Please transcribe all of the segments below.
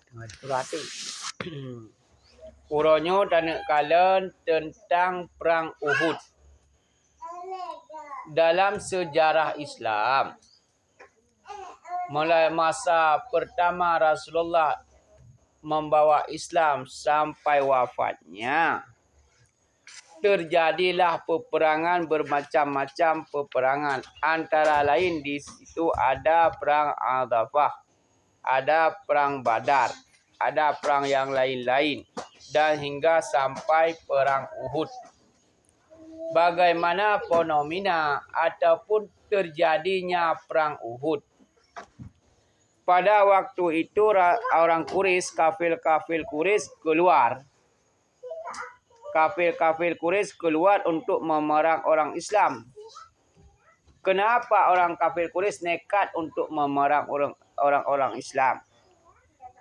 Surati. Uronyo dan kalian tentang perang Uhud. Dalam sejarah Islam, mulai masa pertama Rasulullah membawa Islam sampai wafatnya, terjadilah peperangan bermacam-macam peperangan. Antara lain di situ ada perang Al-Dhafah, ada perang Badar, ada perang yang lain-lain, dan hingga sampai perang Uhud. Bagaimana fenomena ataupun terjadinya perang Uhud? Pada waktu itu orang Quraisy, kafir Quraisy keluar. Kafir Quraisy keluar untuk memerang orang Islam. Kenapa orang kafir Quraisy nekat untuk memerang orang Islam?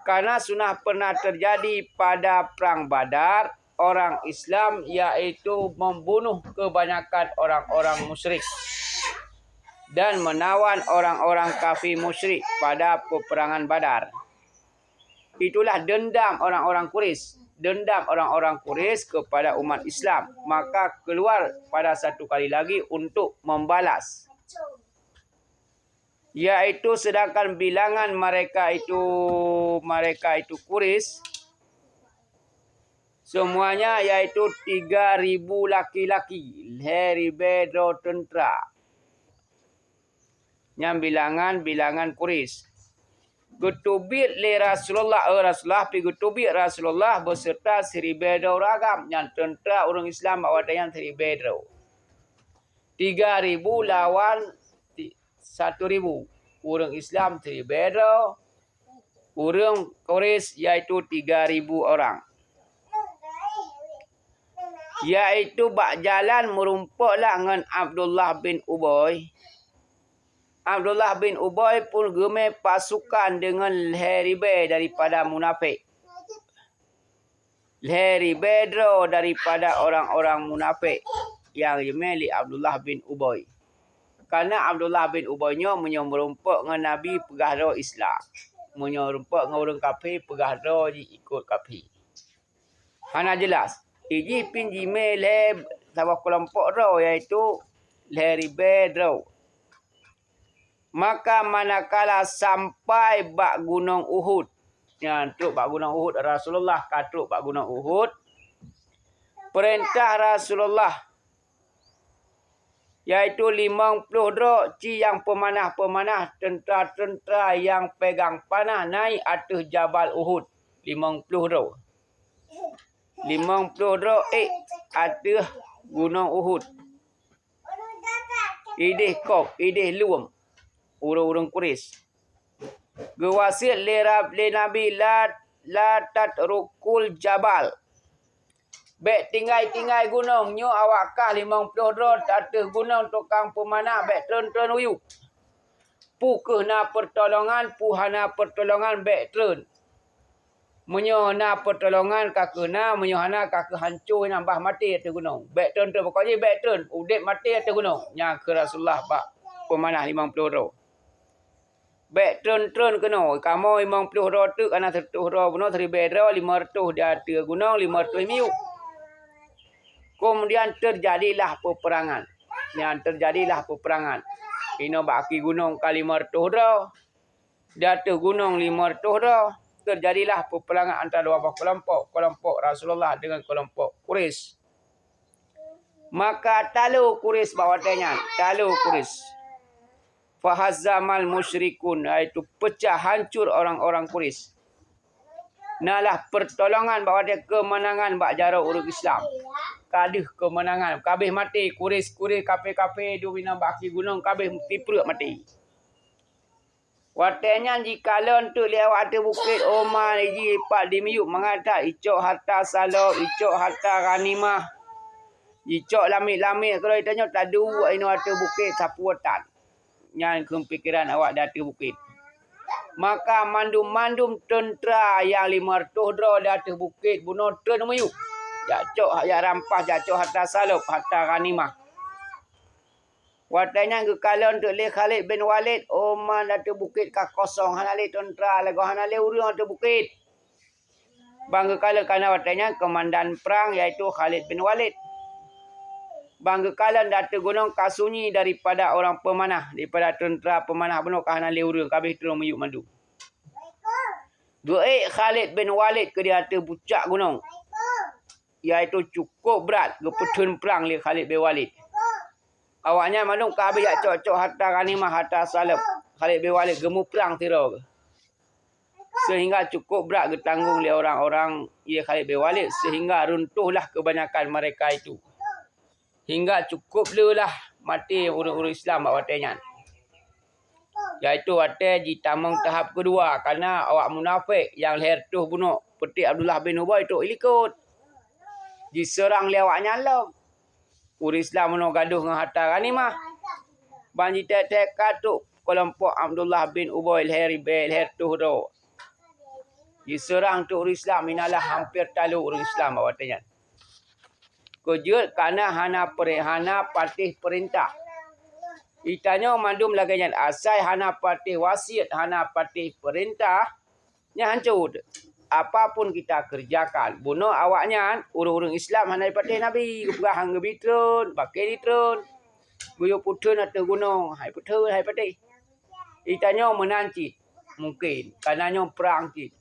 Karena sudah pernah terjadi pada perang Badar, orang Islam yaitu membunuh kebanyakan orang-orang musyrik dan menawan orang-orang kafir musyrik pada peperangan Badar. Itulah dendam orang-orang Quraisy, dendam orang-orang Quraisy kepada umat Islam, maka keluar pada satu kali lagi untuk membalas. Yaitu sedangkan bilangan mereka itu Quraisy semuanya yaitu 3.000 laki-laki, ribu tentera. Yang bilangan Quraisy. Getubit le Rasulullah pergi getubit Rasulullah beserta 1,000 ragam yang tentera orang Islam bawa yang 1,000. 3.000 lawan 1.000. Orang Islam 1,000, orang Quraisy yaitu 3.000 orang. Yaitu bak jalan merumpuklah dengan Abdullah bin Ubay. Abdullah bin Ubay pun gemar pasukan dengan ribu daripada munafik. Ribu daripada orang-orang munafik yang dimiliki Abdullah bin Ubay. Karena Abdullah bin Ubaynya merumpuk dengan Nabi pegah Islam. Merumpuk dengan orang kafir pegah ikut kafir. Hana jelas. Iji pinjime sama kelompok iaitu ribu. Maka manakala sampai bak gunung Uhud. Yang truk bak gunung Uhud. Rasulullah katruk bak gunung Uhud. Perintah Rasulullah. Yaitu 50 drok yang pemanah-pemanah, tentera-tentera yang pegang panah naik atas Jabal Uhud. 50 drok. 50 drok atas gunung Uhud. Idih kop, idih luam. Urung-urung Quraisy. Gewasit le Nabi la tatrukul jabal. Bek tinggai gunung nyo awak kah 50 drot atas gunung tukang pemanah bek tren uyuk. Pu kena pertolongan, pu hana pertolongan bek tren. Menyo na pertolongan kakena, menyo hana kak hancur nambah mati atas gunung. Bek tren pokoknya bek tren, udip mati atas gunung. Nya ke Rasulullah bak pemanah 50 drot. Bek tren kena. Kamu 50 drot tu kena 100 drot bunuh 1,000 drot, 500 di atas gunung, 500 miuk. Kemudian terjadilah peperangan. Ino baki gunung ke 500 drot. Di atas gunung 500 drot. Terjadilah peperangan antara dua kelompok. Kelompok Rasulullah dengan kelompok Quraisy. Maka talu Quraisy bawatanya. Fahazzamal musyrikun, iaitu pecah hancur orang-orang Quraisy. Nalah pertolongan bahawa dia kemenangan bak jara urut Islam. Kadih kemenangan, kabeh mati Quraisy kafe du bina baki gunung kabeh tipruk mati. Watenya jikalan tu lewat di bukit Oman iji pak dimiuk mengata icok harta salop, icok harta ghanimah. Icok lamik-lamik kalau ditanya tadu ino atu bukit sapuatan. Yang kepikiran awak dati bukit. Maka mandum tentera yang 500 drot di atas bukit bunuh tren meyuk. Jacok ya rampas, jacok harta salop, harta ghanimah. Watanya kekala untuk le Khalid bin Walid, Oman atas bukit ka kosong hanale tentera lego hanale urang atas bukit. Bangga kala kerana watanya komandan perang iaitu Khalid bin Walid. Bangga kala data gunung kasunyi daripada orang pemanah, daripada tentera pemanah benar kahana leurang kabeh terus meyuk madu. Duit Khalid bin Walid ke dia bucak gunung. Iaitu cukup berat keputun perang li Khalid bin Walid. Awaknya manung kabeh yak cocok harta ghanimah harta salep. Khalid bin Walid gemu perang tiro ke. Sehingga cukup berat ditanggung oleh orang-orang ia Khalid bin Walid sehingga runtuhlah kebanyakan mereka itu. Hingga cukup lelah mati orang-orang Islam awatnya. Iaitu watai di tamang tahap kedua kerana awak munafik yang leher tu bunuh peti Abdullah bin Ubay tu ilikut. Diserang lewaknya lah. Orang Islam bunuh gaduh dengan harta ghanimah. Banji tek-tek tu kelompok Abdullah bin Ubay leher tu tu. Diserang tu orang Islam inalah hampir talu orang Islam awatnya. Kejut kerana hana patih perintah. Itanya mandum laganya asai hana patih wasiat, hana patih perintah, nya hancur. Apapun kita kerjakan, bunuh awaknya, urung-urung Islam hana patih Nabi, gahang gebitron, pakai ditron, guyup putun atau gunung, hai putun, hai patih. Itanya menanci, mungkin, karenanya perang cik.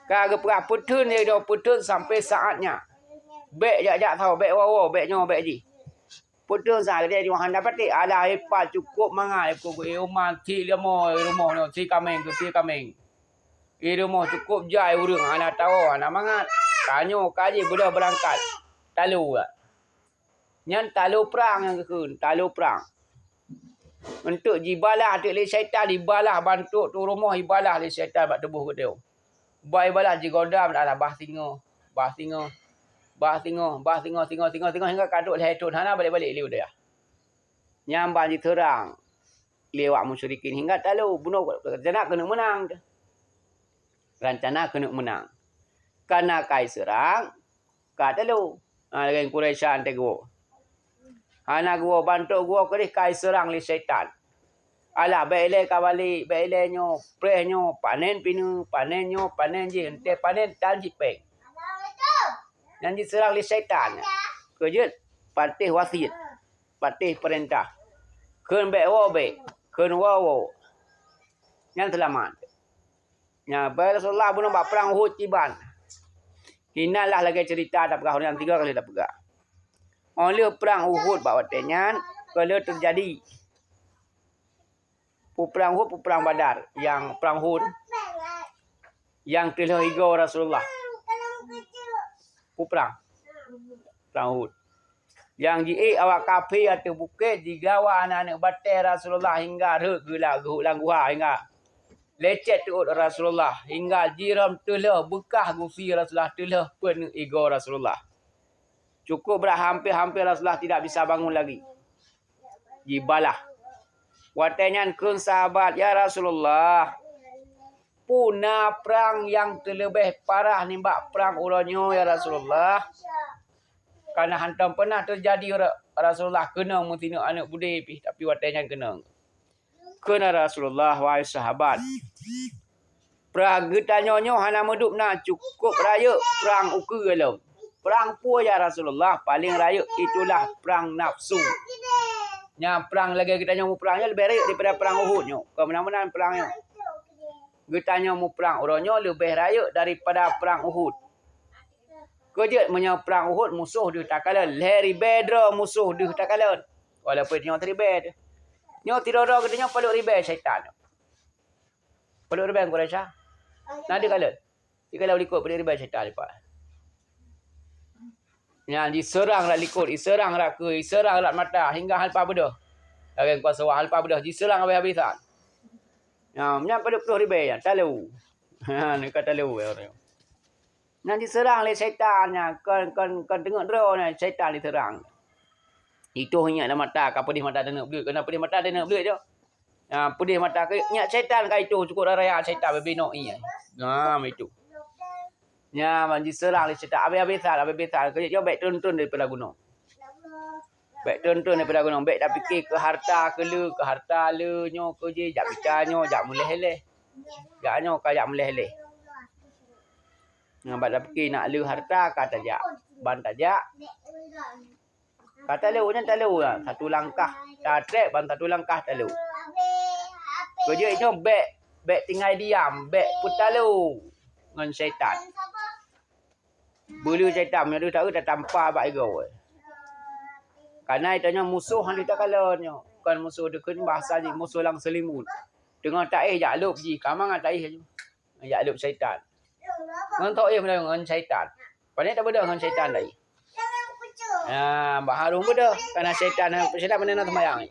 Kalau perang putun, dia dah putun sampai saatnya. Bek jak tahu, bek wawo, beknya bek ji. Putun saya dia di mana dapat ada hebat cukup mangai aku rumah ti lemo rumah no ti kameng tu ti kameng. Rumah cukup jai urang anak tahu anak mangat. Tanyo kaji budak berangkat. Talu lah. Nyan talu perang yang kekun, talu perang. Untuk jibalah adik le syaitan dibalah bantu tu rumah ibalah le syaitan bak debuh ke dia. Bai balah jigodam dah bah singo, bah singo. Bah tengok hingga kaduk lehetun hana balik-balik liu dia. Nyamban diterang lewat musyrikin hingga talu bunuh rencana kena menang. Rencana kena menang. Karena kai serang ka talu. Dengan Quraisyan tego. Hana gua bantu gua kerih kai serang li syaitan. Alah baile ka balik, bailenyo, prehnyo, panen pinu, panenyo, panen je, ente panen tan jipeng. Dan diserang oleh syaitan. Kejut patih wasiat. Patih perintah. Keun bek wabe. Keun wawo. Yang selamat. Ya, Rasulullah bunuh bak perang Uhud tiban. Hinalah lagi cerita tak pegah yang 3 kali tak pegah. Oleh perang Uhud bak watenya kalau terjadi. Perang Uhud, perang Badar. Yang perang Uhud. Yang telah higo Rasulullah. Perang Uhud. Yang ji awak kafir atau bukit digawa anak-anak batai Rasulullah hingga regelah gehulang gua hingga lecet tu Rasulullah hingga jiram telah bekah gusi Rasulullah telah pun ego Rasulullah. Cukup hampir Rasulullah tidak bisa bangun lagi. Jibalah. Watanya kun sahabat ya Rasulullah. Puna perang yang terlebih parah nimbak perang uranyo ya Rasulullah. Karena hantam pernah terjadi Rasulullah kena mentina anak budi tapi watanya kena. Kena Rasulullah wahai sahabat. Perang getanyonyo hana medup na cukup raya perang ukeulem. Perang pua ya Rasulullah paling raya itulah perang nafsu. Nya perang lagi getanyo perangnya lebih raya daripada perang Uhudnyo. Kemenangan perangnya. Getanya mu perang orangnya lebih raya daripada perang Uhud. Kejut menyo perang Uhud musuh dia tak kalah. Lehri bedra musuh dia tak kalah. Walaupun dia teribad. Nyo tirodo katanya peluk ribet syaitan. Peluk ribet Quraisy. Nah dia kalah. Dia kalah likut peluk ribet syaitan lepas. Yang diserang lah likut, diserang lah ke, diserang lah mata hingga halpa bedah. Lagi kuasa halpa bedah diserang habis-habisan. Ya, nya pada 10 ribu ya, talu. Ha, ni kata talu ya orang. Nanti serang oleh syaitannya, kan tengok draw ni syaitan diserang. Itu hanya ada mata, ka pedih mata nak belut, kena pedih mata dia nak belut je. Ha, pedih mata ke nya syaitan ka itu cukup raya syaitan bebinok ni. Ha, itu. Nya manji serang oleh syaitan, habis-habisan ke je baik turun daripada gunung. Baik tuntun daripada gunung. Baik dah fikir ke harta le nyo ke je. Jak bicarnyo, jak mulih-helih. Jaknyo ke jak mulih-helih. Nampak dah pergi nak lu harta kata jak. Ban tajak. Kata lu nya tak lu lah. Satu langkah. Tatrek ban satu langkah tak lu. Kerja itu bek tinggal diam. Bek putar lu. Ngan syaitan. Bulu syaitan. Dia tahu dah tanpa abak ego. Karena itanya musuh yang dia tak kalanya. Bukan musuh dia kan bahasa ni. Musuh lang selimut. Dengan tak jak lup je. Kamang tak je. Jak lup syaitan. Ngan tak dengan syaitan. Pandai tak beda dengan syaitan lagi. Mbak Harun beda. Karena syaitan mana nak sembahyang ni.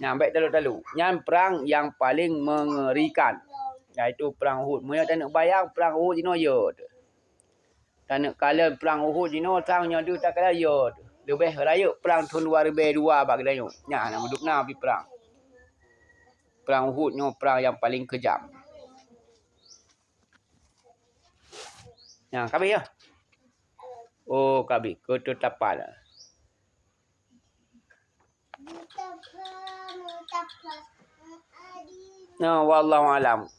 Baik talu-talu. Yang perang yang paling mengerikan. Iaitu perang Uhud. Mereka tak nak bayang perang Uhud ni ya. Tak nak kala perang Uhud ni tangnya dia tak kala ya. Lebih raya perang tahun 2002 bagi dia. Nak duduk nak pergi perang. Perang Uhud ni perang yang paling kejam. Kami ya. Oh, kami ketetapan. Wallahu alam.